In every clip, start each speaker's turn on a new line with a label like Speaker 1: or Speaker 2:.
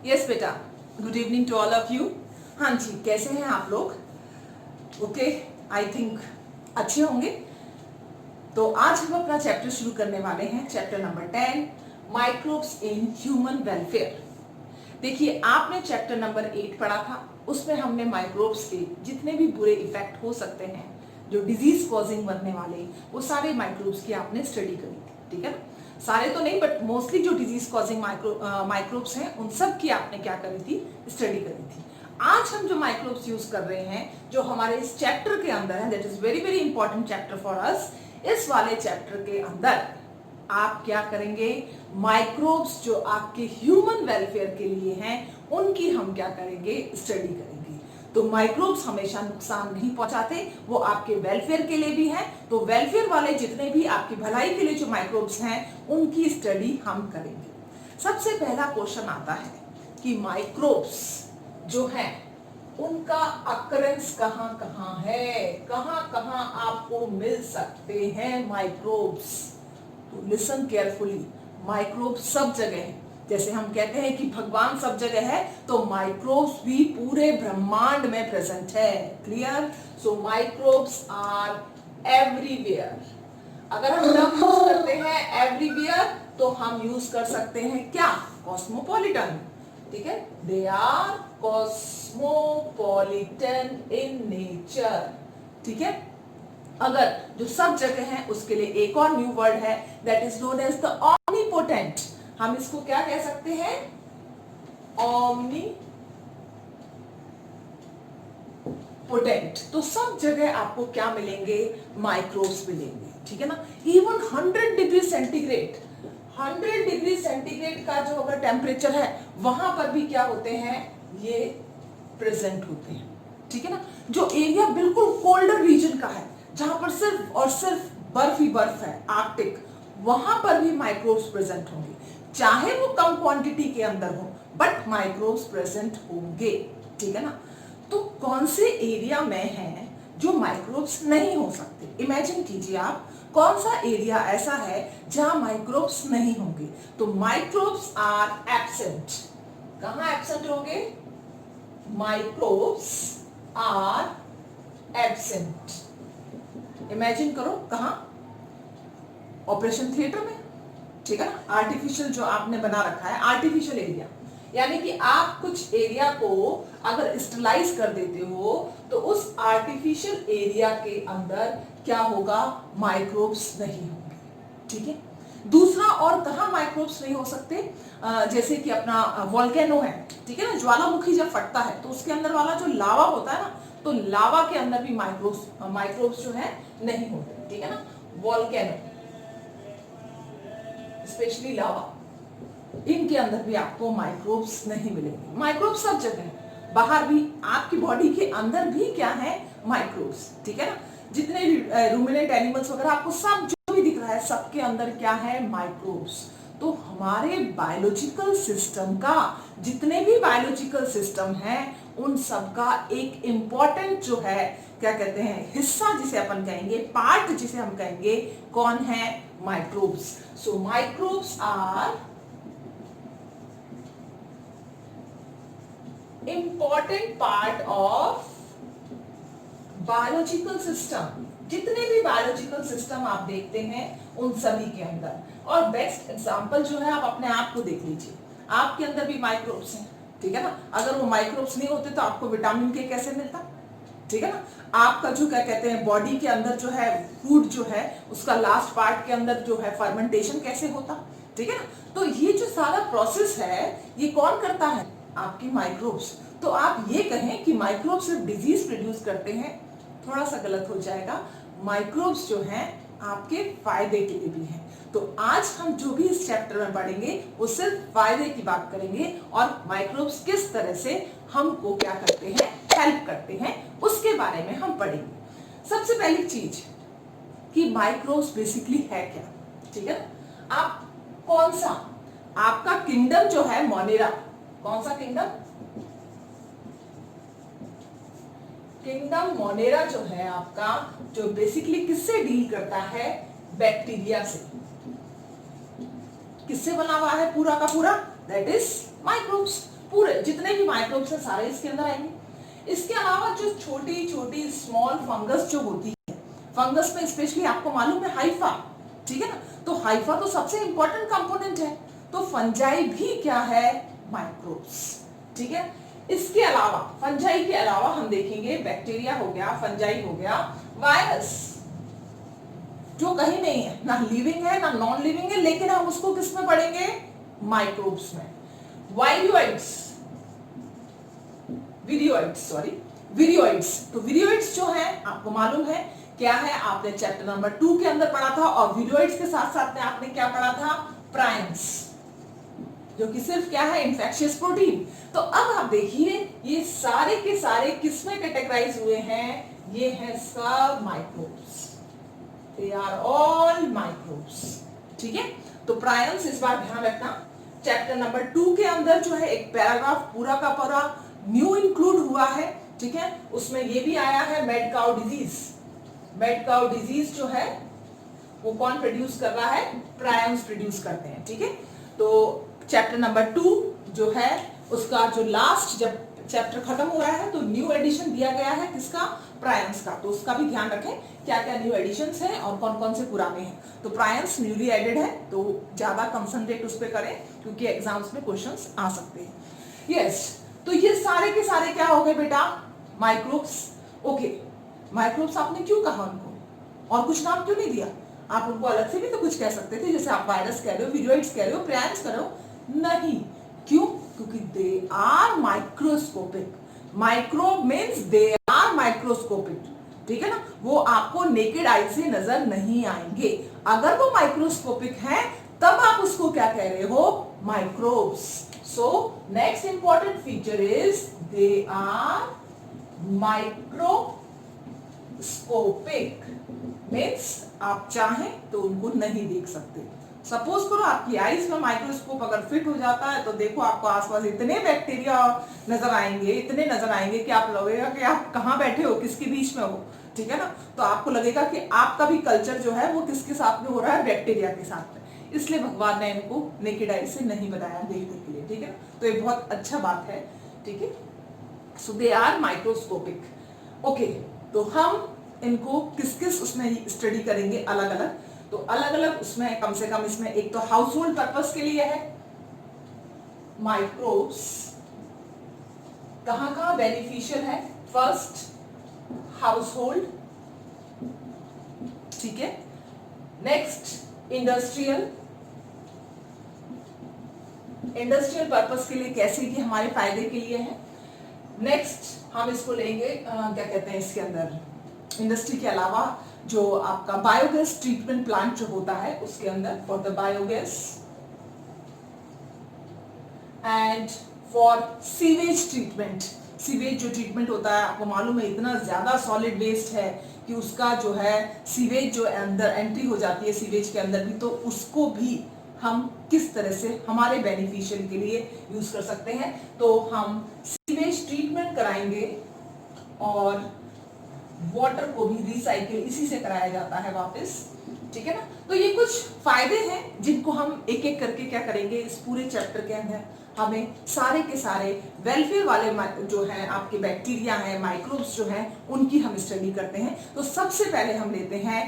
Speaker 1: Yes बेटा, good evening to all of you. हाँ जी, कैसे हैं आप लोग? ओके, आई थिंक अच्छे होंगे। तो आज हम अपना चैप्टर शुरू करने वाले हैं, chapter number 10, microbes in human welfare. देखिए, आपने चैप्टर नंबर 8 पढ़ा था, उसमें हमने माइक्रोब्स के जितने भी बुरे इफेक्ट हो सकते हैं, जो डिजीज कॉजिंग बनने वाले, वो सारे माइक्रोब्स की आपने स्टडी करी थी, ठीक है ना? सारे तो नहीं, बट मोस्टली जो डिजीज कॉजिंग माइक्रोब्स हैं, उन सब की आपने क्या करी थी? स्टडी करी थी। आज हम जो माइक्रोब्स यूज कर रहे हैं, जो हमारे इस चैप्टर के अंदर है, that is very very important chapter for us. इस वाले चैप्टर के अंदर आप क्या करेंगे? माइक्रोब्स जो आपके ह्यूमन वेलफेयर के लिए हैं, उनकी हम क्या करेंगे? स्टडी करेंगे। तो माइक्रोब्स हमेशा नुकसान नहीं पहुंचाते, वो आपके वेलफेयर के लिए भी हैं। तो वेलफेयर वाले जितने भी आपकी भलाई के लिए जो माइक्रोब्स हैं, उनकी स्टडी हम करेंगे। सबसे पहला क्वेश्चन आता है कि माइक्रोब्स जो हैं, उनका अकरेंस कहां कहां है, कहां कहां आपको मिल सकते हैं माइक्रोब्स? तो लिसन केयरफुली, माइक्रोब्स सब जगह है। जैसे हम कहते हैं कि भगवान सब जगह है, तो माइक्रोब्स भी पूरे ब्रह्मांड में प्रेजेंट है। Clear? So microbes are everywhere. अगर हम टर्म यूज करते हैं एवरीवेयर, तो हम यूज कर सकते हैं क्या? कॉस्मोपॉलिटन। ठीक है, they are cosmopolitan in nature. ठीक है, अगर जो सब जगह है, उसके लिए एक और न्यू वर्ड है, that is known as the omnipotent. हम इसको क्या कह सकते हैं? ऑमनीपोटेंट। तो सब जगह आपको क्या मिलेंगे? माइक्रोब्स मिलेंगे। ठीक है ना? Even 100 degree centigrade, 100 degree centigrade का जो अगर टेम्परेचर है, वहां पर भी क्या होते हैं? ये प्रेजेंट होते हैं। ठीक है ना? जो एरिया बिल्कुल कोल्डर रीजन का है, जहां पर सिर्फ और सिर्फ बर्फ ही बर्फ है, आर्कटिक, वहां पर भी माइक्रोब्स प्रेजेंट होंगे। चाहे वो कम क्वांटिटी के अंदर हो, बट माइक्रोब्स प्रेजेंट होंगे। ठीक है ना? तो कौन से एरिया में है जो माइक्रोब्स नहीं हो सकते? इमेजिन कीजिए आप, कौन सा एरिया ऐसा है जहां माइक्रोब्स नहीं होंगे? तो माइक्रोब्स आर एब्सेंट। कहां एब्सेंट होंगे? Microbes are absent. इमेजिन करो, कहां? ऑपरेशन थिएटर में। ठीक है ना? आर्टिफिशियल जो आपने बना रखा है, आर्टिफिशियल एरिया, यानी कि आप कुछ एरिया को अगर स्टरलाइज कर देते हो, तो उस आर्टिफिशियल एरिया के अंदर क्या होगा? माइक्रोब्स नहीं होंगे। ठीक है? दूसरा, और कहां माइक्रोब्स नहीं हो सकते? जैसे कि अपना वोल्केनो है, ठीक है ना? ज्वालामुखी जब फटता है, तो उसके अंदर वाला जो लावा होता है ना, तो लावा के अंदर भी माइक्रोब्स जो है नहीं होते। ठीक है ना? वोल्केनो, स्पेशली लावा, इनके अंदर भी आपको माइक्रोब्स नहीं मिलेंगे। माइक्रोब्स सब जगह है, बाहर भी, आपकी बॉडी के अंदर भी क्या है? माइक्रोब्स। ठीक है ना? जितने रूमिनेंट एनिमल्स वगैरह आपको सब जो भी दिख रहा है, सबके अंदर क्या है? माइक्रोब्स। तो हमारे बायोलॉजिकल सिस्टम का, जितने भी बायोलॉजिकल सिस्टम है, उन सब का एक इंपॉर्टेंट जो है, क्या कहते हैं, हिस्सा जिसे अपन कहेंगे, पार्ट जिसे हम कहेंगे, कौन है? Microbes. So microbes are important part of biological system. जितने भी बायोलॉजिकल सिस्टम आप देखते हैं, उन सभी के अंदर। और बेस्ट एग्जांपल जो है, आप अपने आप को देख लीजिए, आपके अंदर भी माइक्रोब्स हैं। ठीक है ना? अगर वो माइक्रोब्स नहीं होते, तो आपको विटामिन के कैसे मिलता? ठीक है ना? आपका जो क्या कहते हैं, बॉडी के अंदर जो है फूड जो है, उसका लास्ट पार्ट के अंदर जो है फर्मेंटेशन कैसे होता? ठीक है ना? तो ये जो सारा प्रोसेस है, ये कौन करता है? आपकी माइक्रोब्स। तो आप ये कहें कि माइक्रोब्स सिर्फ डिजीज प्रोड्यूस करते हैं, थोड़ा सा गलत हो जाएगा। माइक्रोब्स जो हैं, आपके फायदे के लिए भी हैं। तो आज हम जो भी इस चैप्टर में पढ़ेंगे, वो सिर्फ फायदे की बात करेंगे, और माइक्रोब्स किस तरह से हमको क्या करते हैं? हेल्प करते हैं, उसके बारे में हम पढ़ेंगे। सबसे पहली चीज कि माइक्रोब्स बेसिकली है क्या? ठीक है? आप कौन सा, आपका किंगडम जो है मोनेरा, कौन सा किंगडम? किंगडम मोनेरा जो है आपका, जो बेसिकली किससे डील करता है? बैक्टीरिया से। किससे बना हुआ है पूरा का पूरा? That is microbes. पूरे जितने भी माइक्रोब्स हैं सारे इसके अंदर आएंगे। इसके अलावा जो छोटी छोटी स्मॉल फंगस जो होती है, फंगस में स्पेशली आपको मालूम है हाइफा, ठीक है ना, तो हाइफा तो सबसे इंपॉर्टेंट कंपोनेंट है, तो फंजाई भी क्या है, माइक्रोब्स, ठीक है। इसके अलावा फंजाई के अलावा हम देखेंगे बैक्टीरिया हो गया, फंजाई हो गया, वायरस जो कहीं नहीं है, ना लिविंग है ना नॉन लिविंग है, लेकिन हम उसको किस में पढ़ेंगे, माइक्रोब्स में। वाइरियोइड्स, विरियोइड्स, तो विरियोइड्स जो है आपको मालूम है क्या है, आपने चैप्टर नंबर 2 के अंदर पढ़ा था, और विरियोइड्स के साथ साथ में आपने क्या पढ़ा था, प्राइम्स, जो कि सिर्फ क्या है, इंफेक्शियस प्रोटीन। तो अब आप देखिए ये सारे के सारे किसमें कैटेगराइज हुए हैं, ये हैं सब microbes, they are all microbes, ठीक है। तो प्रायम्स इस बार ध्यान रखना, चैप्टर नंबर 2 के अंदर जो है एक पैराग्राफ पूरा का पूरा न्यू इंक्लूड हुआ है, ठीक है। उसमें ये भी आया है mad cow disease, mad cow disease जो है वो कौन प्रोड्यूस कर रहा है, प्रायम्स प्रोड्यूस करते हैं, ठीक है। तो चैप्टर नंबर 2 जो है उसका जो लास्ट जब चैप्टर खत्म हो रहा है तो न्यू एडिशन दिया गया है किसका, प्रायम्स का, तो उसका भी ध्यान रखें क्या क्या न्यू एडिशंस हैं और कौन कौन से पुराने हैं। तो प्रायम्स न्यूली एडेड है, तो ज्यादा कंसंट्रेट उस पर करें क्योंकि एग्जाम्स में क्वेश्चंस आ सकते हैं। यस, तो ये सारे के सारे क्या हो गए बेटा, माइक्रोब्स। ओके, माइक्रोब्स आपने क्यों कहा उनको, और कुछ नाम क्यों नहीं दिया, आप उनको अलग से भी तो कुछ कह सकते थे, जैसे आप वायरस कह रहे हो, विरियोइड्स कह रहे हो, प्रायम्स कह रहे हो, नहीं, क्यों, क्योंकि they are microscopic, microbe means they are microscopic, ठीक है ना, वो आपको नेकेड आई से नजर नहीं आएंगे, अगर वो माइक्रोस्कोपिक है तब आप उसको क्या कह रहे हो, microbes. So next important feature is they are microscopic, means आप चाहें तो उनको नहीं देख सकते। सपोज करो आपकी आईज में माइक्रोस्कोप अगर फिट हो जाता है तो देखो आपको आसपास इतने बैक्टीरिया नजर आएंगे, इतने नजर आएंगे कि आप लगेगा कि आप कहाँ बैठे हो, किसके बीच में हो, ठीक है ना, तो आपको लगेगा कि आपका भी कल्चर जो है वो किसके साथ में हो रहा है, बैक्टीरिया के साथ में, इसलिए भगवान ने इनको नेकेड आई से नहीं बनाया देखने के लिए, ठीक है, तो ये बहुत अच्छा बात है, ठीक है। सो दे आर माइक्रोस्कोपिक, ओके। तो हम इनको किस किस उसमें स्टडी करेंगे अलग अलग, तो अलग अलग उसमें कम से कम इसमें एक तो हाउस होल्ड पर्पस के लिए है, माइक्रोब्स कहां कहां बेनिफिशियल है, फर्स्ट हाउस होल्ड, ठीक है, नेक्स्ट इंडस्ट्रियल, इंडस्ट्रियल पर्पस के लिए कैसे कि हमारे फायदे के लिए है, नेक्स्ट हम इसको लेंगे क्या कहते हैं इसके अंदर, इंडस्ट्री के अलावा जो आपका बायोगैस ट्रीटमेंट प्लांट जो होता है उसके अंदर for the biogas, and for sewage treatment, sewage जो ट्रीटमेंट होता है आपको मालूम है इतना ज्यादा सॉलिड वेस्ट है कि उसका जो है सीवेज जो अंदर एंट्री हो जाती है सीवेज के अंदर भी, तो उसको भी हम किस तरह से हमारे बेनिफिशियल के लिए यूज कर सकते हैं, तो हम सीवेज ट्रीटमेंट कराएंगे और वाटर को भी रिसाइकिल इसी से कराया जाता है वापस, ठीक है ना। तो ये कुछ फायदे हैं जिनको हम एक एक करके क्या करेंगे इस पूरे चैप्टर के अंदर, हमें सारे के सारे वेलफेयर वाले जो है आपके बैक्टीरिया हैं, माइक्रोब्स जो हैं उनकी हम स्टडी करते हैं। तो सबसे पहले हम लेते हैं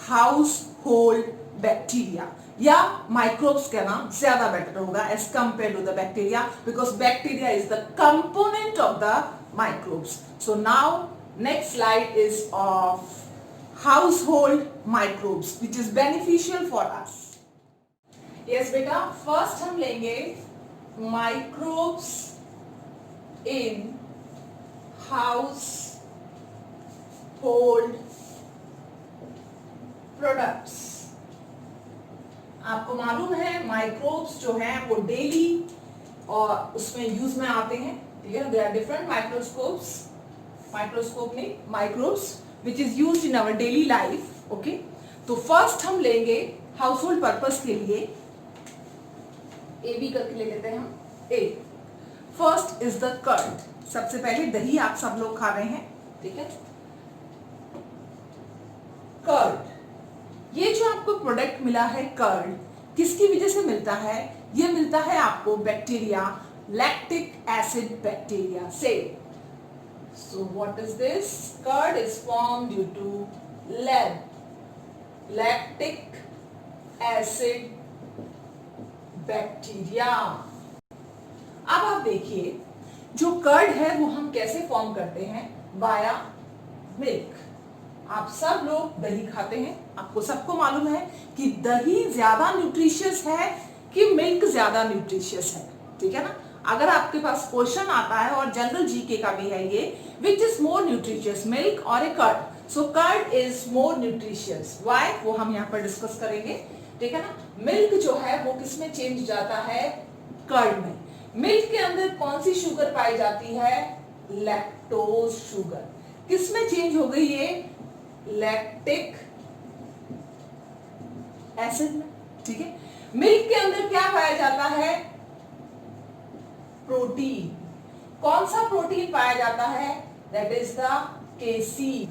Speaker 1: हाउस होल्ड बैक्टीरिया, या माइक्रोब्स कहना ज्यादा बेटर होगा as compare to the bacteria, because bacteria is the component of the microbes. So now next slide is of household microbes which is beneficial for us. Yes beta, first हम लेंगे microbes in household products. आपको मालूम है microbes जो हैं वो daily और उसमें यूज में आते हैं, ठीक है, there are different microscopes, microscope नहीं, microbes which is used in our daily life, okay. तो फर्स्ट हम लेंगे हाउस होल्ड पर्पस के लिए, ए बी करके ले लेते हैं हम, ए फर्स्ट इज द कर्ड, सबसे पहले दही आप सब लोग खा रहे हैं, ठीक है, कर्ड, ये जो आपको प्रोडक्ट मिला है कर्ड किसकी वजह से मिलता है, ये मिलता है आपको bacteria lactic acid bacteria. Say. So what is this? Curd is formed due to lactic acid bacteria. अब आप देखिए जो कर्ड है वो हम कैसे फॉर्म करते हैं? बाया मिल्क. आप सब लोग दही खाते हैं, आपको सबको मालूम है कि दही ज्यादा न्यूट्रिशियस है कि मिल्क ज्यादा न्यूट्रिशियस है. ठीक है ना? अगर आपके पास क्वेश्चन आता है और जनरल जीके का भी है ये, which is more nutritious, milk और a curd? So curd is more nutritious. Why? वो हम यहाँ पर डिस्कस करेंगे. ठीक है ना? मिल्क जो है वो किस में चेंज जाता है? कर्ड में. मिल्क के अंदर कौन सी शुगर पाई जाती है? Lactose sugar. किस में चेंज हो गई ये? लैक्टिक एसिड में. ठीक है. मिल्क के अंदर क्या पाया जाता है? प्रोटीन. कौन सा प्रोटीन पाया जाता है? That is the casein.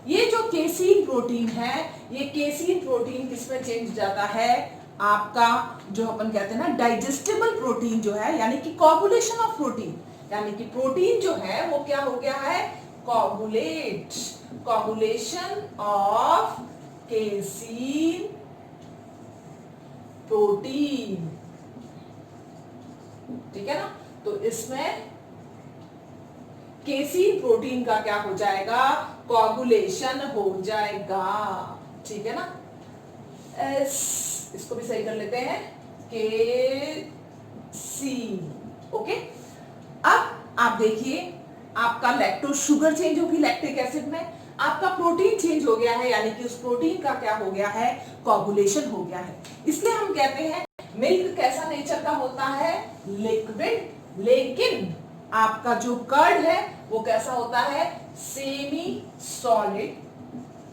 Speaker 1: ये जो केसीन प्रोटीन है, ये केसीन प्रोटीन किसमें चेंज जाता है? आपका जो अपन कहते हैं ना डाइजेस्टेबल प्रोटीन जो है, यानी कि कोगुलेशन ऑफ प्रोटीन, यानी कि प्रोटीन जो है वो क्या हो गया है? Coagulate. Coagulation of casein protein. ठीक है ना? तो इसमें केसीन प्रोटीन का क्या हो जाएगा? कोगुलेशन हो जाएगा. ठीक है ना? इसको भी सही कर लेते हैं. केसीन. ओके. अब आप देखिए आपका लैक्टोज शुगर चेंज होगी लैक्टिक एसिड में, आपका प्रोटीन चेंज हो गया है, यानी कि उस प्रोटीन का क्या हो गया है? कोगुलेशन हो गया है. इसलिए हम कहते हैं मिल्क कैसा नेचर का होता है? लिक्विड. लेकिन आपका जो कर्ड है वो कैसा होता है? Semi solid.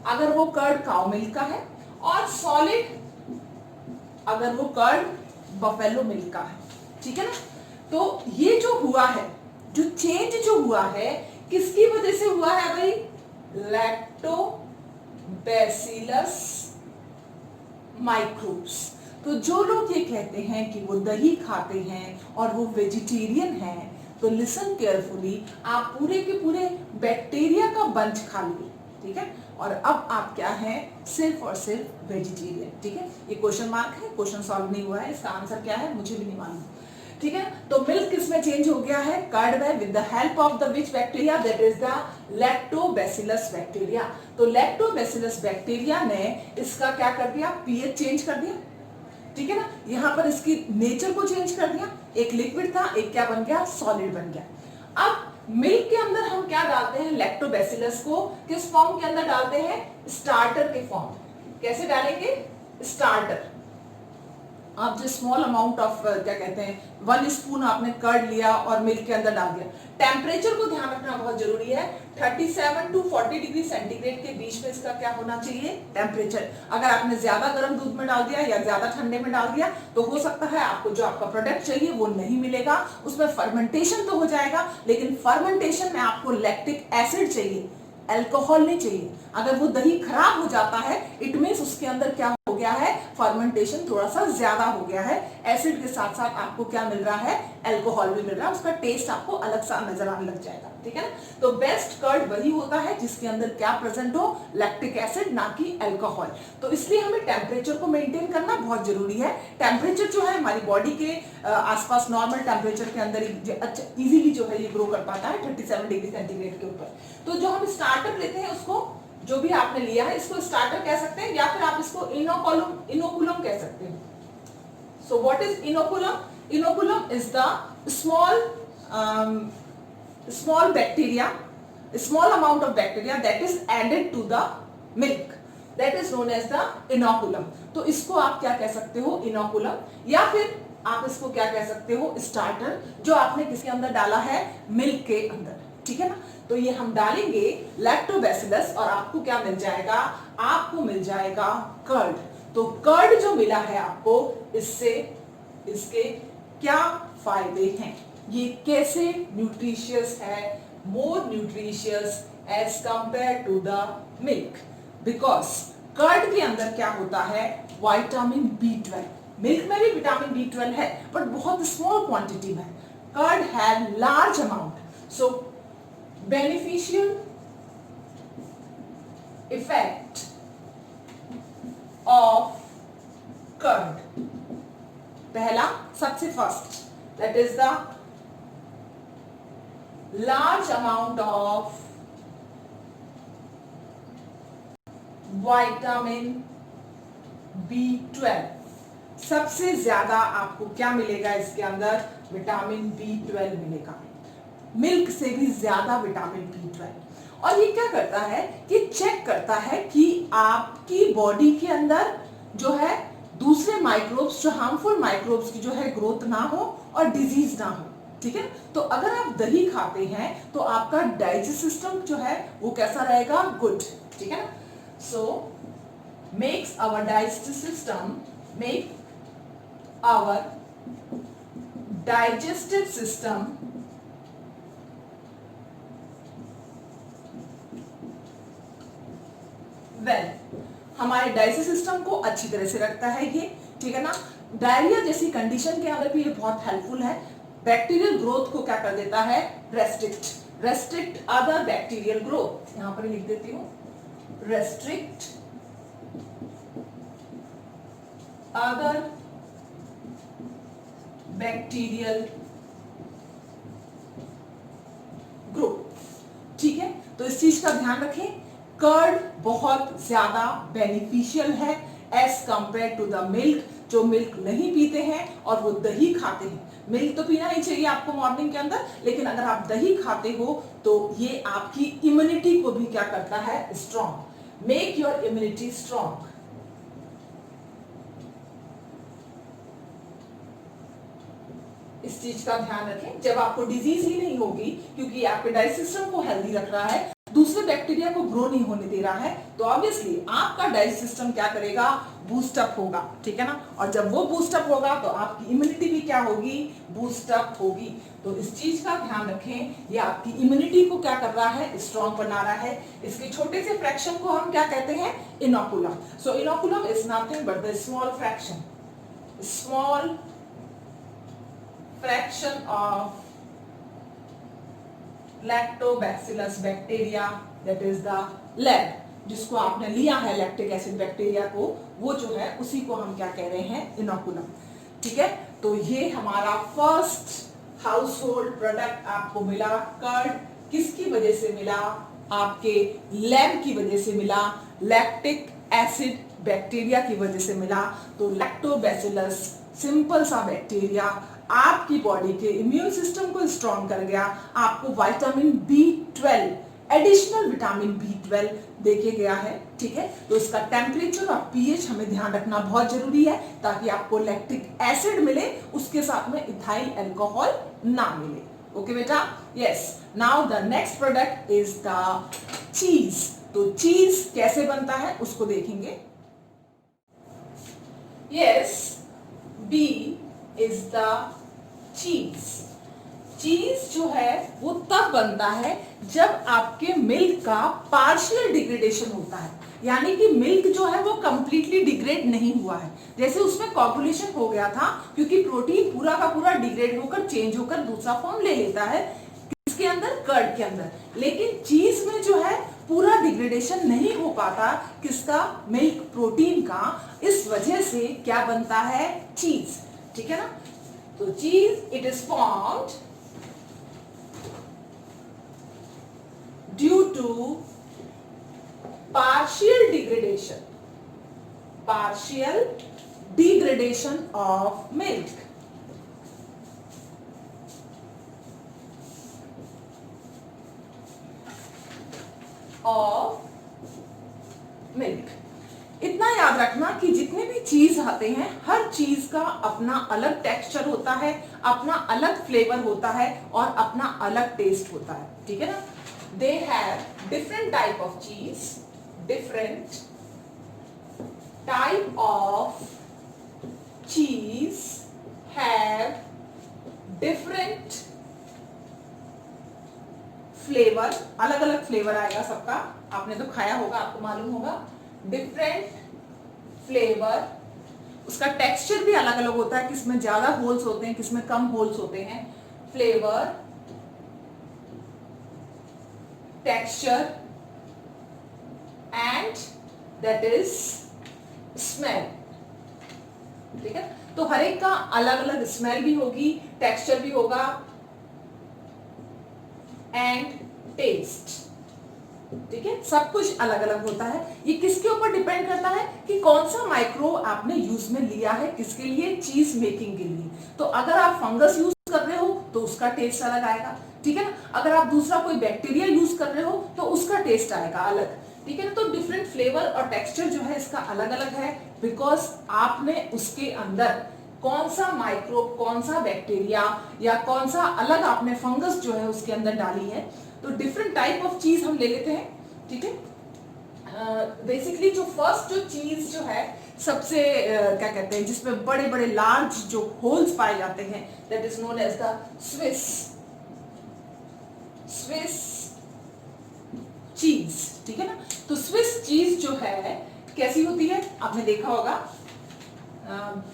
Speaker 1: अगर वो कर्ड काउ मिल्क का है, और सॉलिड अगर वो कर्ड बफेलो मिल्क का है. ठीक है ना? तो ये जो हुआ है, जो चेंज जो हुआ है, किसकी वजह से हुआ है भाई? Lactobacillus microbes. तो जो लोग ये कहते हैं कि वो दही खाते हैं और वो वेजिटेरियन हैं, तो लिसन केयरफुली. आप पूरे के पूरे बैक्टीरिया का बंच खा लिए. ठीक है? और अब आप क्या हैं? सिर्फ और सिर्फ वेजिटेरियन. ठीक है? ये क्वेश्चन मार्क है, क्वेश्चन सॉल्व नहीं हुआ है. इसका आंसर क्या है मुझे भी नहीं मालूम. ठीक है? तो मिल्क किसमें चेंज हो गया है? कर्ड में. With the help of the which bacteria? That is the lactobacillus bacteria. तो लैक्टोबैसिलस बैक्टीरिया ने इसका क्या कर दिया? पीएच चेंज कर दिया. ठीक है ना? यहां पर इसकी नेचर को चेंज कर दिया. एक लिक्विड था, एक क्या बन गया? सॉलिड बन गया. अब मिल्क के अंदर हम क्या डालते हैं? लैक्टोबैसिलस को किस फॉर्म के अंदर डालते हैं? स्टार्टर के फॉर्म. कैसे डालेंगे? स्टार्टर. आप जो स्मॉल अमाउंट ऑफ क्या कहते हैं 1 स्पून आपने कर्ड लिया और मिल्क के अंदर डाल दिया. टेम्परेचर को ध्यान रखना बहुत जरूरी है. 37 टू 40 डिग्री सेंटीग्रेड के बीच में इसका क्या होना चाहिए? टेम्परेचर. अगर आपने ज्यादा गर्म दूध में डाल दिया या ज्यादा ठंडे में डाल दिया तो हो सकता है आपको जो आपका प्रोडक्ट चाहिए वो नहीं मिलेगा. उसमें फर्मेंटेशन तो हो जाएगा, लेकिन फर्मेंटेशन में आपको लैक्टिक एसिड चाहिए, अल्कोहल नहीं चाहिए. अगर वो दही खराब हो जाता है, इट मींस उसके अंदर क्या हो गया है? फर्मेंटेशन थोड़ा सा ज्यादा हो गया है. एसिड के साथ साथ आपको क्या मिल रहा है? अल्कोहल भी मिल रहा है. उसका टेस्ट आपको अलग सा नजर आने लग जाएगा. ठीक है ना? तो बेस्ट कर्ड वही होता है जिसके अंदर क्या प्रेजेंट हो? लैक्टिक एसिड, ना कि अल्कोहल. तो इसलिए हमें टेम्परेचर को मेंटेन करना बहुत जरूरी है. टेम्परेचर जो है हमारी बॉडी के आसपास नॉर्मल टेम्परेचर के अंदर अच्छा इजीली जो है ये ग्रो कर पाता है 37 डिग्री सेंटीग्रेड के ऊपर. तो जो हम स्टार्टर लेते हैं उसको, जो भी आपने लिया है, इसको स्टार्टर कह सकते हैं, या फिर आप इसको इनोकुलम कह सकते हैं. So what is inoculum? Inoculum is the small bacteria, small amount of bacteria that is added to the milk, that is known as the inoculum. तो इसको आप क्या कह सकते हो? इनोकुलम. या फिर आप इसको क्या कह सकते हो? स्टार्टर, जो आपने किसके अंदर डाला है? मिल्क के अंदर. ठीक है ना? तो ये हम डालेंगे लैक्टोबैसिलस और आपको क्या मिल जाएगा? आपको मिल जाएगा कर्ड. तो कर्ड जो मिला है आपको, इससे इसके क्या फायदे हैं? ये कैसे न्यूट्रिशियस है? More nutritious as compare to the milk, because curd के अंदर क्या होता है? Vitamin B12. मिल्क में भी विटामिन B12 है, बट बहुत स्मॉल क्वांटिटी में. Curd had large amount. So beneficial effect of curd. पहला सबसे first, that is the large amount of vitamin B12. सबसे ज्यादा आपको क्या मिलेगा इसके अंदर? विटामिन B12 मिलेगा, मिल्क से भी ज्यादा विटामिन B12। और ये क्या करता है कि चेक करता है कि आपकी बॉडी के अंदर जो है दूसरे माइक्रोब्स, जो हार्मफुल माइक्रोब्स की जो है ग्रोथ ना हो और डिजीज ना हो। ठीक है, तो अगर आप दही खाते हैं तो आपका डाइजेस्ट सिस्टम जो है वो कैसा रहेगा? गुड। ठीक है ना, so makes our digestive system, make our digestive system well, हमारे डाइजेस्टिव सिस्टम को अच्छी तरह से रखता है ये। ठीक है ना, डायरिया जैसी कंडीशन के अंदर भी ये बहुत हेल्पफुल है। बैक्टीरियल ग्रोथ को क्या कर देता है? Restrict other bacterial growth. यहां पर लिख देती हूं, रेस्ट्रिक्ट अदर बैक्टीरियल ग्रोथ। ठीक है, तो इस चीज का ध्यान रखें। कर्ड बहुत ज्यादा बेनिफिशियल है as compare to the milk. जो मिल्क नहीं पीते हैं और वो दही खाते हैं, मिल्क तो पीना ही चाहिए आपको मॉर्निंग के अंदर, लेकिन अगर आप दही खाते हो तो ये आपकी इम्यूनिटी को भी क्या करता है? Strong, make your immunity strong. इस चीज का ध्यान रखें, जब आपको डिजीज ही नहीं होगी, क्योंकि आपके डाइजेस्टिव सिस्टम को हेल्दी रख रहा है, दूसरे बैक्टीरिया को ग्रो नहीं होने दे रहा है, तो ऑब्वियसली आपका डाइजेस्टिव सिस्टम क्या करेगा? बूस्टअप होगा। ठीक है ना, और जब वो बूस्टअप होगा तो आपकी इम्यूनिटी भी क्या होगी? बूस्टअप होगी। तो इस चीज का ध्यान रखें, ये आपकी इम्यूनिटी को क्या कर रहा है? स्ट्रॉन्ग बना रहा है। इसके छोटे से फ्रैक्शन को हम क्या कहते हैं? Inoculum. So inoculum is nothing but the small fraction, small fraction of lactobacillus bacteria, that is the lab, जिसको आपने लिया है लैक्टिक एसिड बैक्टीरिया को, वो जो है उसी को हम क्या कह रहे हैं? इनोकुलम। ठीक है, तो ये हमारा फर्स्ट हाउसहोल्ड प्रोडक्ट आपको मिला। कर्ड किसकी वजह से मिला? आपके लैब की वजह से मिला, लैक्टिक एसिड बैक्टीरिया की वजह से मिला। तो लैक्टोबैसिलस सिंपल सा बैक्टीरिया आपकी बॉडी के इम्यून सिस्टम को स्ट्रॉन्ग कर गया, आपको vitamin B12, additional vitamin B12 देके गया है। ठीक है, तो इसका टेम्परेचर और पीएच हमें ध्यान रखना बहुत जरूरी है, ताकि आपको लैक्टिक एसिड मिले, उसके साथ में इथाइल अल्कोहल ना मिले। ओके बेटा, yes. Now the next product is the चीज। तो चीज कैसे बनता है उसको देखेंगे। यस, B is the चीज। चीज जो है वो तब बनता है जब आपके मिल्क का पार्शियल डिग्रेडेशन होता है, यानी कि मिल्क जो है वो कंप्लीटली डिग्रेड नहीं हुआ है। जैसे उसमें कोगुलेशन हो गया था, क्योंकि प्रोटीन पूरा का पूरा डिग्रेड होकर चेंज होकर दूसरा फॉर्म ले लेता है किसके अंदर? कर्ड के अंदर। लेकिन चीज में जो है पूरा डिग्रेडेशन नहीं हो पाता, किसका? मिल्क प्रोटीन का। इस वजह से क्या बनता है? चीज। ठीक है ना, तो cheese it is formed due to partial degradation of milk. इतना याद रखना कि जितने भी चीज आते हैं, हर चीज का अपना अलग टेक्सचर होता है, अपना अलग फ्लेवर होता है और अपना अलग टेस्ट होता है। ठीक है ना, they have different type of चीज, different type of cheese have different flavor, अलग अलग फ्लेवर आएगा सबका, आपने तो खाया होगा, आपको मालूम होगा। डिफरेंट फ्लेवर, उसका टेक्सचर भी अलग अलग होता है, किसमें ज्यादा होल्स होते हैं, किसमें कम होल्स होते हैं। Flavour, texture and that is smell. ठीक है, तो हर एक का अलग अलग स्मेल भी होगी, टेक्सचर भी होगा एंड टेस्ट। ठीक है, सब कुछ अलग अलग होता है। ये किसके ऊपर डिपेंड करता है कि कौन सा माइक्रो आपने यूज में लिया है, किसके लिए, चीज मेकिंग के लिए। तो अगर आप फंगस यूज कर रहे हो तो उसका टेस्ट अलग आएगा। ठीक है ना, अगर आप दूसरा कोई बैक्टीरिया यूज कर रहे हो तो उसका टेस्ट आएगा अलग। ठीक है ना, तो डिफरेंट फ्लेवर और टेक्सचर जो है इसका अलग अलग है, बिकॉज आपने उसके अंदर कौन सा माइक्रोब, कौन सा बैक्टीरिया या कौन सा अलग आपने फंगस जो है उसके अंदर डाली है। तो डिफरेंट टाइप ऑफ चीज हम ले लेते हैं। ठीक है, बेसिकली जो फर्स्ट जो चीज जो है सबसे क्या कहते हैं, जिसमें बड़े बड़े लार्ज जो होल्स पाए जाते हैं, that is known as the Swiss cheese. ठीक है ना, तो स्विस चीज जो है कैसी होती है, आपने देखा होगा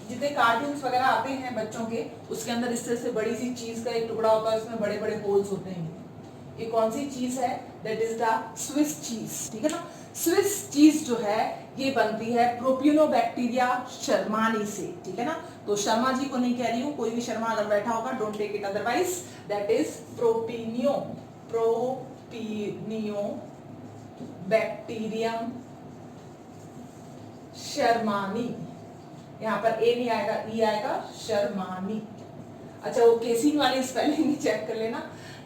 Speaker 1: जितने कार्टून्स वगैरह आते हैं बच्चों के, उसके अंदर इस तरह से बड़ी सी चीज का एक टुकड़ा होता है, उसमें बड़े बड़े होल्स होते हैं। ये कौन सी चीज है, that is the Swiss cheese. ठीक है ना, स्विस चीज जो है ये बनती है प्रोपियोनोबैक्टीरिया शर्मानी से। ठीक है ना, तो शर्मा जी को नहीं कह रही हूँ, कोई भी शर्मा अगर बैठा होगा don't take it otherwise, that is propionibacterium shermanii. यहाँ पर ए नहीं आएगा, ई आएगा, शर्मानी। अच्छा, वो केसीन वाली स्पेलिंग चेक कर लेना।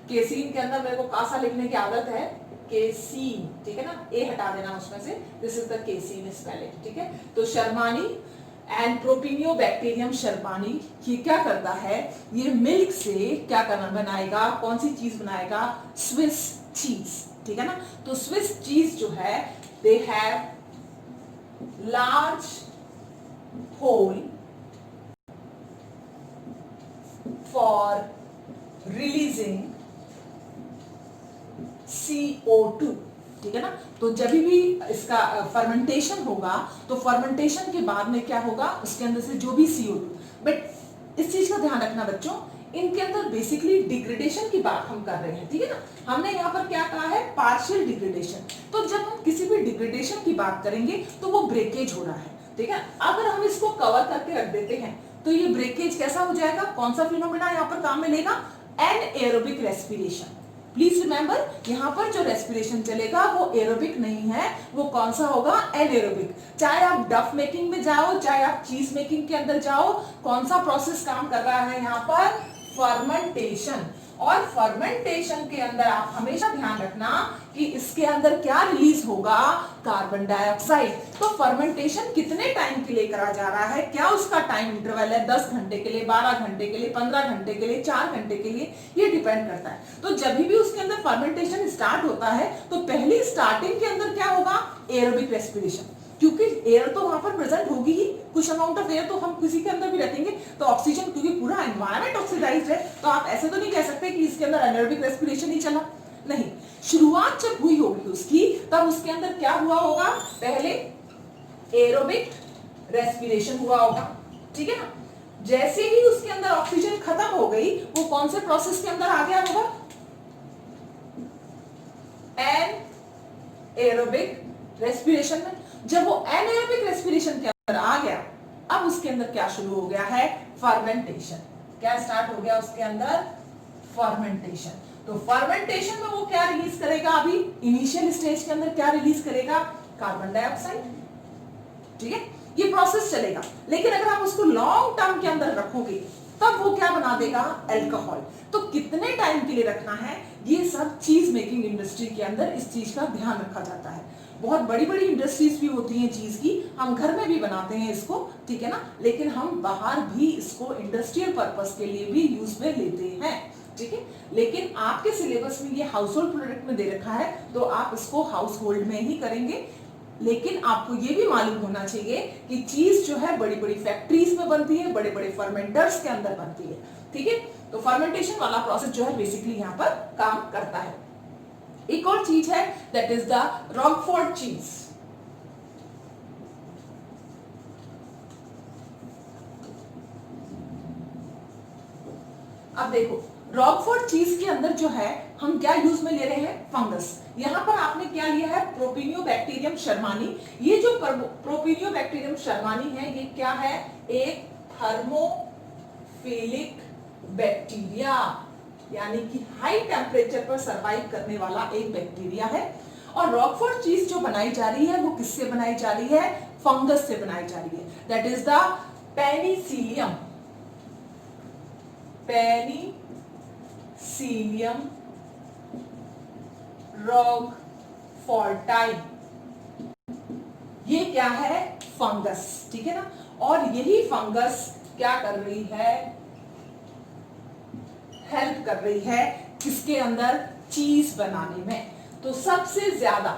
Speaker 1: केसीन के अंदर मेरे को कासा लिखने की आदत है, केसीन। ठीक है ना, ए हटा देना उसमें से, this is the casein spelling. ठीक है, तो शर्मानी एंड प्रोपियोनोबैक्टीरियम शर्मानी, ये क्या करता है, ये मिल्क से क्या करना बनाएगा, कौन सी चीज बनाएगा, स्विस चीज। ठीक है ना, तो स्विस चीज जो है they have large whole for releasing CO2। ठीक है ना, तो जब भी इसका फर्मेंटेशन होगा तो फर्मेंटेशन के बाद में क्या होगा, उसके अंदर से जो भी CO2, बट इस चीज का ध्यान रखना बच्चों, इनके अंदर बेसिकली डिग्रेडेशन की बात हम कर रहे हैं। ठीक है ना, हमने यहाँ पर क्या कहा है, पार्शियल डिग्रेडेशन। तो जब हम किसी भी डिग्रेडेशन की बात करेंगे तो वो ब्रेकेज हो रहा है। ठीक है, अगर हम इसको कवर करके रख देते हैं तो ये ब्रेकेज कैसा हो जाएगा, कौन सा फिनोमेना यहाँ पर काम में लेगा, एनएरोबिक रेस्पिरेशन। प्लीज रिमेंबर, यहाँ पर जो रेस्पिरेशन चलेगा वो एरोबिक नहीं है, वो कौन सा होगा, एनएरोबिक। चाहे आप डफ मेकिंग में जाओ, चाहे आप चीज मेकिंग के अंदर जाओ, कौन सा प्रोसेस काम कर रहा है यहाँ पर, फर्मेंटेशन। और फर्मेंटेशन के अंदर आप हमेशा ध्यान रखना कि इसके अंदर क्या रिलीज होगा, कार्बन डाइऑक्साइड। तो फर्मेंटेशन कितने टाइम के लिए करा जा रहा है, क्या उसका टाइम इंटरवल है, 10 घंटे के लिए, 12 घंटे के लिए, 15 घंटे के लिए, 4 घंटे के लिए, ये डिपेंड करता है। तो जब भी उसके अंदर फर्मेंटेशन स्टार्ट होता है तो पहली स्टार्टिंग के अंदर क्या होगा, एरोबिक रेस्पिरेशन, क्योंकि एयर तो वहां पर प्रेजेंट होगी ही, कुछ अमाउंट ऑफ एयर तो हम किसी के अंदर भी रखेंगे, तो ऑक्सीजन, क्योंकि पूरा एनवायरनमेंट ऑक्सीडाइज्ड है, तो आप ऐसे तो नहीं कह सकते कि इसके अंदर एनारोबिक रेस्पिरेशन ही चला। नहीं, शुरुआत जब हुई होगी उसकी, तब उसके अंदर क्या हुआ होगा, पहले एरोबिक रेस्पिरेशन हुआ होगा। ठीक है ना, जैसे ही उसके अंदर ऑक्सीजन खत्म हो गई, वो कौन से प्रोसेस के अंदर आ गया होगा, एरोबिक रेस्पिरेशन में। जब वो एनारोबिक रेस्पिरेशन के अंदर आ गया, अब उसके अंदर क्या शुरू हो गया है, फर्मेंटेशन। क्या स्टार्ट हो गया उसके अंदर, फर्मेंटेशन। तो फर्मेंटेशन में वो क्या रिलीज करेगा, अभी इनिशियल स्टेज के अंदर क्या रिलीज करेगा, कार्बन डाइऑक्साइड। ठीक है, ये प्रोसेस चलेगा, लेकिन अगर आप उसको लॉन्ग टर्म के अंदर रखोगे तब वो क्या बना देगा, अल्कोहल। तो कितने टाइम के लिए रखना है, ये सब चीज मेकिंग इंडस्ट्री के अंदर इस चीज का ध्यान रखा जाता है। बहुत बड़ी बड़ी इंडस्ट्रीज भी होती हैं चीज की, हम घर में भी बनाते हैं इसको, ठीक है ना, लेकिन हम बाहर भी इसको इंडस्ट्रियल पर्पस के लिए भी यूज में लेते हैं। ठीक है, लेकिन आपके सिलेबस में ये हाउस होल्ड प्रोडक्ट में दे रखा है, तो आप इसको हाउस होल्ड में ही करेंगे। लेकिन आपको ये भी मालूम होना चाहिए कि चीज जो है बड़ी बड़ी फैक्ट्रीज में बनती है, बड़े बड़े फर्मेंटर्स के अंदर बनती है। ठीक है, तो फर्मेंटेशन वाला प्रोसेस जो है बेसिकली यहाँ पर काम करता है। एक और चीज है, दैट इज द रॉकफोर्ड चीज। अब देखो, रॉकफोर्ड चीज के अंदर जो है हम क्या यूज में ले रहे हैं, फंगस। यहाँ पर आपने क्या लिया है, प्रोपिनियोबैक्टीरियम शर्मानी। ये जो प्रोपिनियोबैक्टीरियम शर्मानी है ये क्या है, एक थर्मोफिलिक बैक्टीरिया, यानी कि हाई टेम्परेचर पर सरवाइव करने वाला एक बैक्टीरिया है। और रॉकफोर्ड चीज जो बनाई जा रही है वो किससे बनाई जा रही है, फंगस से बनाई जा रही है, that is the penicillium, penicillium roqueforti. ये क्या है, फंगस, ठीक है ना। और यही फंगस क्या कर रही है, हेल्प कर रही है किसके अंदर, चीज बनाने में। तो सबसे ज्यादा,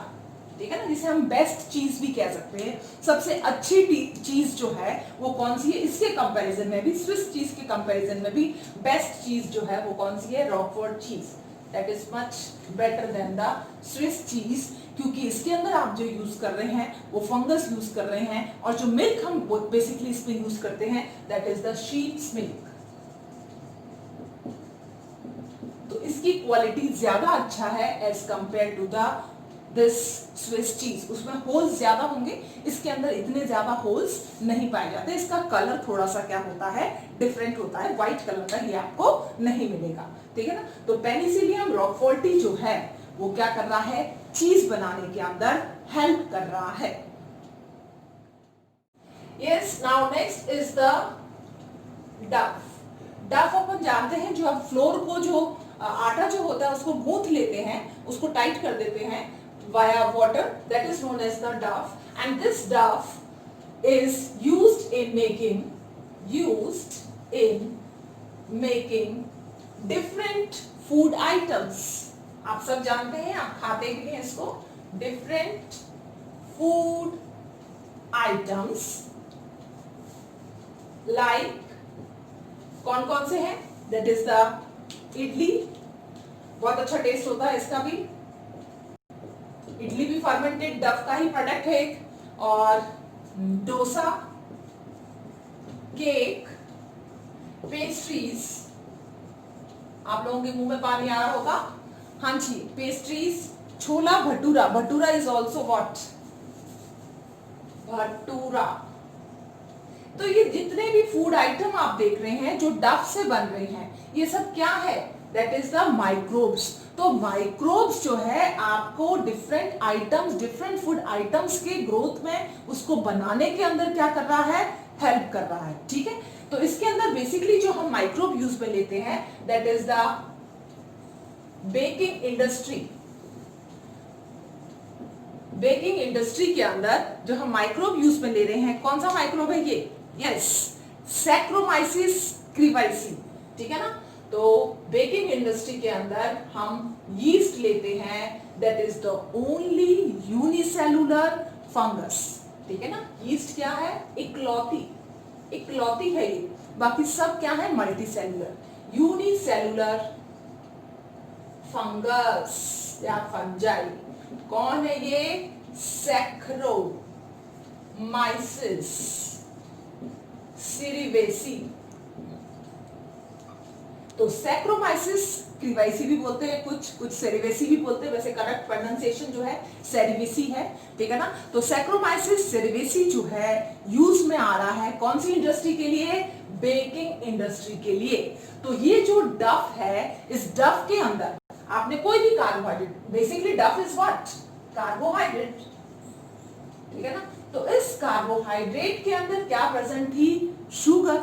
Speaker 1: ठीक है ना, जिसे हम बेस्ट चीज भी कह सकते हैं, सबसे अच्छी चीज जो है वो कौन सी है, इसके कंपैरिजन में भी, स्विस चीज के कंपैरिजन में भी बेस्ट चीज जो है वो कौन सी है, रॉकफोर्ड चीज, that is much better than the Swiss चीज, क्योंकि इसके अंदर आप जो यूज कर रहे हैं वो फंगस यूज कर रहे हैं, और जो मिल्क हम बेसिकली इसमें यूज करते हैं that is the sheep's milk. तो इसकी क्वालिटी ज्यादा अच्छा है as compare to the this Swiss cheese. उसमें होल्स ज्यादा होंगे, इसके अंदर इतने ज्यादा होल्स नहीं पाए जाते। इसका कलर थोड़ा सा क्या होता है, डिफरेंट होता है, व्हाइट कलर का ये आपको नहीं मिलेगा, ठीक है ना। तो पेनिसिलियम रॉकफोर्टी जो है वो क्या कर रहा है, चीज बनाने के अंदर हेल्प कर रहा है। Yes, now next is the डफ। डफ अपन जानते हैं, जो आप फ्लोर को जो आटा जो होता है उसको गूंथ लेते हैं, उसको टाइट कर देते हैं via water, that is known as the duff, and this duff is used in making different food items। आप सब जानते हैं, आप खाते भी हैं इसको, different food items like कौन कौन से हैं, that is the इडली, बहुत अच्छा टेस्ट होता है इसका भी, इडली भी फर्मेंटेड डफ का ही प्रोडक्ट है एक, और डोसा, केक, पेस्ट्रीज, आप लोगों के मुंह में पानी आ रहा होगा, हाँ जी, pastries, chhola bhatura, bhatura is also what, bhatura. तो ये जितने भी फूड आइटम आप देख रहे हैं जो डफ से बन रहे हैं, ये सब क्या है, दैट इज द माइक्रोब्स। तो माइक्रोब्स जो है आपको different items, different food items के ग्रोथ में, उसको बनाने के अंदर क्या कर रहा है, हेल्प कर रहा है, ठीक है। तो इसके अंदर बेसिकली जो हम माइक्रोब यूज में लेते हैं that is the baking industry. Baking industry के अंदर जो हम माइक्रोब यूज में ले रहे हैं, कौन सा माइक्रोब है ये, यस, सैक्रोमाइसिस क्रीवाइसी, ठीक है ना। तो बेकिंग इंडस्ट्री के अंदर हम यीस्ट लेते हैं, that is the only unicellular fungus, ठीक है ना। यीस्ट क्या है, इकलौती है ये, बाकी सब क्या है, मल्टीसेलुलर। यूनिसेलुलर फंगस या फंजाई कौन है ये, सैक्रोमाइसिस सेरिवेसी। तो सैक्रोमाइसिस क्रीवाइसी भी बोलते हैं, कुछ सेरिवेसी भी बोलते हैं, वैसे करेक्ट प्रोनाउंसिएशन जो है सेरिवेसी है, ठीक है ना। तो सैक्रोमाइसिस सेरिवेसी जो है यूज में आ रहा है कौन सी इंडस्ट्री के लिए, बेकिंग इंडस्ट्री के लिए। तो ये जो डफ है, इस डफ के अंदर आपने कोई भी कार्बोहाइड्रेट, बेसिकली डफ इज व्हाट, कार्बोहाइड्रेट, ठीक है ना। तो इस कार्बोहाइड्रेट के अंदर क्या प्रेजेंट थी, शुगर,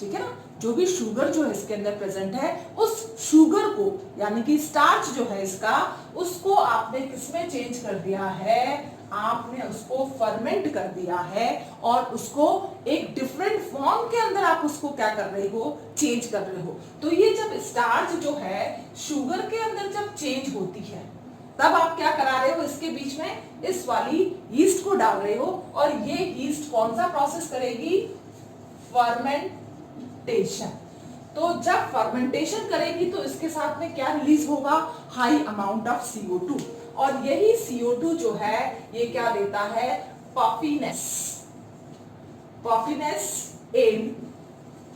Speaker 1: ठीक है ना। जो भी शुगर जो है इसके अंदर प्रेजेंट है, उस शुगर को यानी कि स्टार्च जो है इसका, उसको आपने किसमें चेंज कर दिया है, आपने उसको फर्मेंट कर दिया है, और उसको एक डिफरेंट फॉर्म के अंदर आप उसको क्या कर रहे हो, चेंज कर रहे हो। तो ये जब स्टार्च जो है शुगर के अंदर जब चेंज होती है, तब आप क्या करा रहे हो, इसके बीच में इस वाली यीस्ट को डाल रहे हो, और ये यीस्ट कौन सा प्रोसेस करेगी, फर्मेंटेशन। तो जब फर्मेंटेशन करेगी तो इसके साथ में क्या रिलीज होगा, हाई अमाउंट ऑफ CO2, और यही CO2 जो है ये क्या देता है, पफिनेस, पफिनेस इन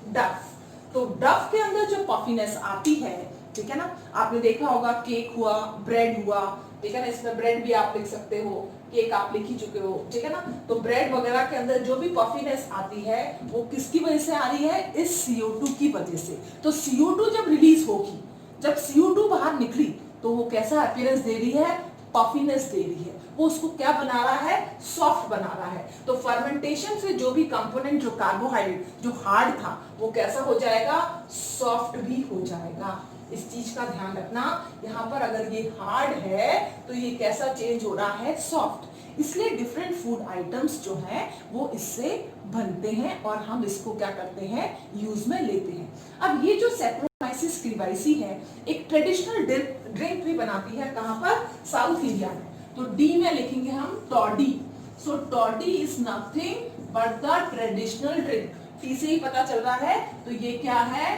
Speaker 1: डफ। तो डफ के अंदर जो पफिनेस आती है ठीक है ना। आपने देखा होगा केक हुआ, ब्रेड हुआ, ठीक है ना, इसमें ब्रेड भी आप लिख सकते हो, केक आप लिख ही चुके हो, ठीक है ना। तो ब्रेड वगैरह के अंदर जो भी पफीनेस आती है वो किसकी वजह से आ रही है, इस CO2 की वजह से। तो CO2 जब रिलीज होगी, जब CO2 बाहर निकली तो वो कैसा अपीयरेंस दे रही है, पफीनेस दे रही है। वो उसको क्या बना रहा है, सॉफ्ट बना रहा है। तो फर्मेंटेशन से जो भी कंपोनेंट, जो कार्बोहाइड्रेट जो हार्ड था, वो कैसा हो जाएगा, सॉफ्ट भी हो जाएगा। इस चीज का ध्यान रखना, यहाँ पर अगर ये हार्ड है तो ये कैसा चेंज हो रहा है, सॉफ्ट। इसलिए डिफरेंट फूड आइटम्स जो हैं वो इससे बनते हैं और हम इसको क्या करते हैं, यूज में लेते हैं। अब ये जो सैक्रोमाइसिस क्रीवाइसी है, एक ट्रेडिशनल ड्रिंक भी बनाती है, कहां पर, साउथ इंडिया में। तो डी में लिखेंगे हम toddy. So toddy is nothing but the traditional drink. T से ही पता चल रहा है, तो ये क्या है,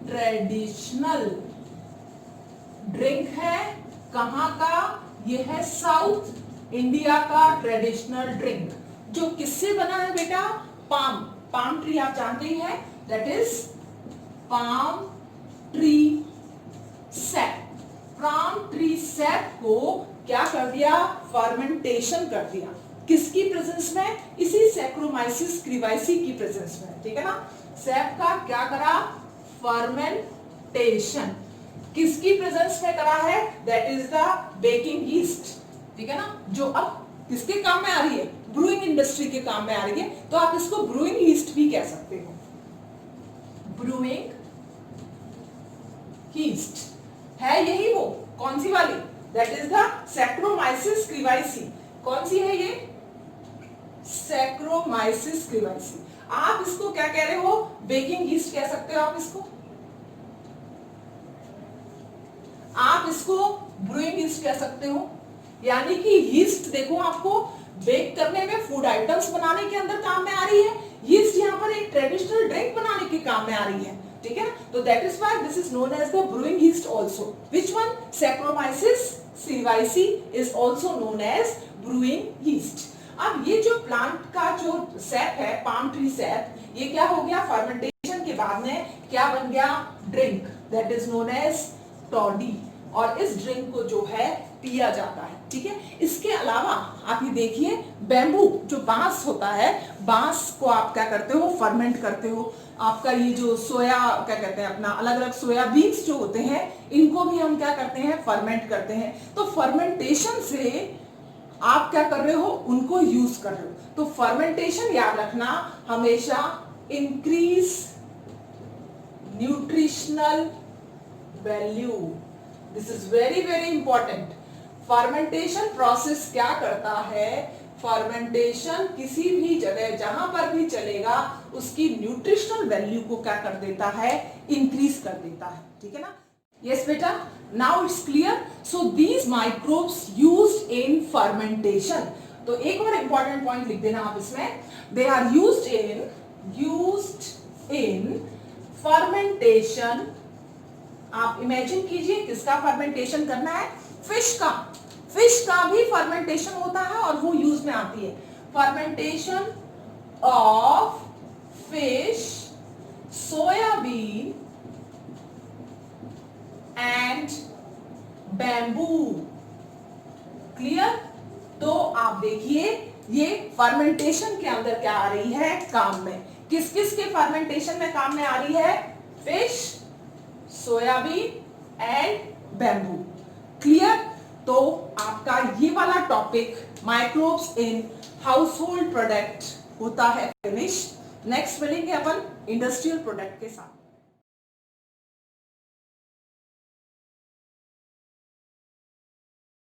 Speaker 1: ट्रेडिशनल ड्रिंक है। कहां का, ये है साउथ इंडिया का ट्रेडिशनल ड्रिंक, जो किससे बना है बेटा, पाम। पाम ट्री आप जानते ही हैं, that is palm tree SAP. Palm tree SAP को क्या कर दिया, फर्मेंटेशन कर दिया। किसकी प्रेजेंस में, इसी सैक्रोमाइसिस क्रीवाइसी की प्रेजेंस में, ठीक है ना। सैप का क्या करा, फर्मेंटेशन। किसकी प्रेजेंस में करा है, that is the baking yeast, ठीक है ना, जो अब किसके काम में आ रही है, ब्रूइंग इंडस्ट्री के काम में आ रही है। तो आप इसको ब्रूइंग यीस्ट भी कह सकते हो, ब्रूइंग यीस्ट है यही वो, कौन सी वाली, दैट इज द सैक्रोमाइसिस क्रीवाइसी। कौन सी है ये, सैक्रोमाइसिस क्रीवाइसी। आप इसको क्या कह रहे हो, बेकिंग यीस्ट कह सकते हो आप इसको, आप इसको ब्रूइंग यीस्ट कह सकते हो। यानी कि यीस्ट देखो आपको बेक करने में, फूड आइटम्स बनाने के अंदर काम में आ रही है, यीस्ट यहाँ पर एक ट्रेडिशनल ड्रिंक बनाने के काम में आ रही है, ठीक है। तो that is why this is known as the brewing yeast also. Which one, saccharomyces cerevisiae is also known as brewing yeast. अब ये जो प्लांट का जो सैप है, पाम ट्री सैप, ये क्या हो गया, फर्मेंटेशन के बाद में क्या बन गया, drink, that is known as toddy. और इस ड्रिंक को जो है पिया जाता है, ठीक है। इसके अलावा आप ये देखिए, बैम्बू जो बांस होता है, बांस को आप क्या करते हो, फर्मेंट करते हो। आपका ये जो सोया क्या कहते हैं, अपना अलग अलग सोया बीन्स जो होते हैं, इनको भी हम क्या करते हैं, फर्मेंट करते हैं। तो फर्मेंटेशन से आप क्या कर रहे हो, उनको यूज कर रहे हो। तो फर्मेंटेशन याद रखना हमेशा, increase nutritional value, this is very very important. Fermentation process क्या करता है, फर्मेंटेशन किसी भी जगह जहां पर भी चलेगा, उसकी न्यूट्रिशनल वैल्यू को क्या कर देता है, इंक्रीज कर देता है, ठीक है ना। यस बेटा, now it's clear. So these microbes used in fermentation. तो एक और इंपॉर्टेंट पॉइंट लिख देना आप इसमें, they are used in fermentation. आप इमेजिन कीजिए किसका फर्मेंटेशन करना है, फिश का। फिश का भी फर्मेंटेशन होता है और वो यूज में आती है, fermentation of fish, soybean and bamboo. Clear. तो आप देखिए ये फर्मेंटेशन के अंदर क्या आ रही है, काम में। किस किस के फर्मेंटेशन में काम में आ रही है, fish, soybean and bamboo. Clear. तो आपका ये वाला topic microbes in house hold product होता है फिनिश। नेक्स्ट मिलेंगे अपन इंडस्ट्रियल प्रोडक्ट के साथ।